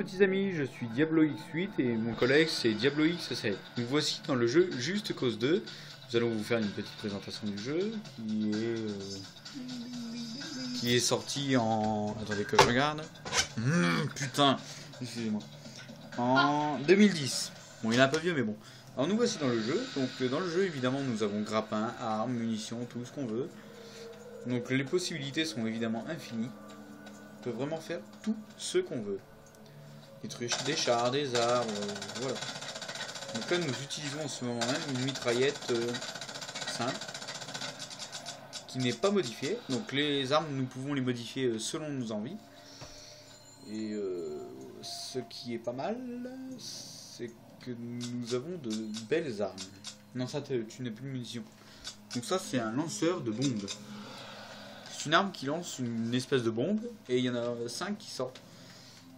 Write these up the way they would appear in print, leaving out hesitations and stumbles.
petits amis, je suis DiabloX8 et mon collègue c'est DiabloX7. Nous voici dans le jeu Just Cause 2. Nous allons vous faire une petite présentation du jeu qui est sorti en... Attendez que je regarde. Putain, excusez-moi. En 2010. Bon, il est un peu vieux mais bon. Alors nous voici dans le jeu. Donc dans le jeu évidemment nous avons grappin, armes, munitions, tout ce qu'on veut. Donc les possibilités sont évidemment infinies. On peut vraiment faire tout ce qu'on veut. Des chars, des arbres, voilà. Donc là nous utilisons en ce moment même une mitraillette simple qui n'est pas modifiée. Donc les armes nous pouvons les modifier selon nos envies. Et ce qui est pas mal, c'est que nous avons de belles armes. Non, ça tu n'as plus de munitions. Donc ça c'est un lanceur de bombes. C'est une arme qui lance une espèce de bombe et il y en a 5 qui sortent.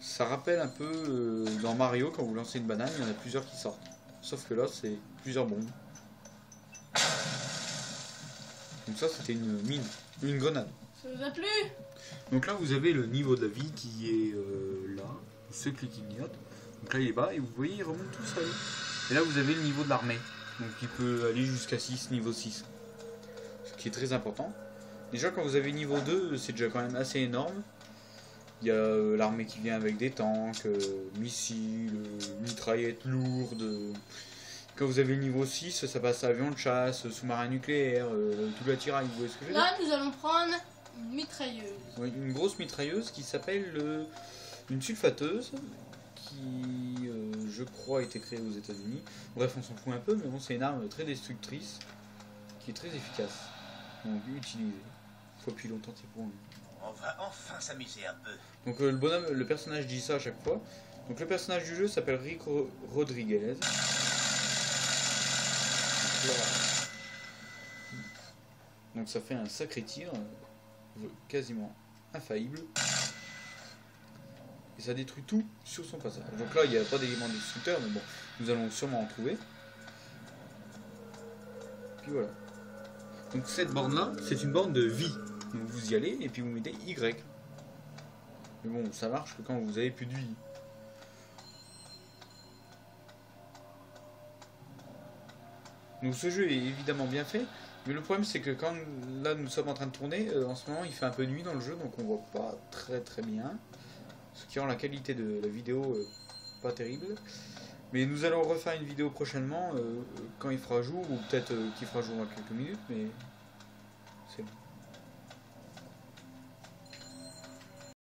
Ça rappelle un peu dans Mario quand vous lancez une banane, il y en a plusieurs qui sortent. Sauf que là c'est plusieurs bombes. Donc ça c'était une mine, une grenade. Ça vous a plu? Donc là vous avez le niveau de la vie qui est là, ce qui clignote. Donc là il est bas et vous voyez il remonte tout seul. Et là vous avez le niveau de l'armée. Donc il peut aller jusqu'à 6, niveau 6. Ce qui est très important. Déjà quand vous avez niveau 2, c'est déjà quand même assez énorme. Il y a l'armée qui vient avec des tanks, missiles, mitraillettes lourdes. Quand vous avez le niveau 6, ça passe à avion de chasse, sous-marin nucléaire, tout l'attirail, vous voyez ce que je veux dire? Là nous allons prendre une mitrailleuse. Oui, une grosse mitrailleuse qui s'appelle une sulfateuse, qui je crois a été créée aux États-Unis. Bref, on s'en fout un peu, mais bon, c'est une arme très destructrice, qui est très efficace. Donc utilisée. Faut depuis longtemps c'est pour. On va enfin s'amuser un peu. Donc le personnage dit ça à chaque fois. Donc le personnage du jeu s'appelle Rick Rodriguez. Donc ça fait un sacré tir, quasiment infaillible. Et ça détruit tout sur son passage. Donc là il n'y a pas d'éléments destructeurs, mais bon, nous allons sûrement en trouver. Puis voilà. Donc cette borne là, c'est une borne de vie. Donc vous y allez et puis vous mettez Y. Mais bon, ça marche que quand vous avez plus de vie. Donc ce jeu est évidemment bien fait, mais le problème c'est que quand là nous sommes en train de tourner, en ce moment il fait un peu nuit dans le jeu, donc on voit pas très bien. Ce qui rend la qualité de la vidéo pas terrible. Mais nous allons refaire une vidéo prochainement quand il fera jour, ou peut-être qu'il fera jour dans quelques minutes, mais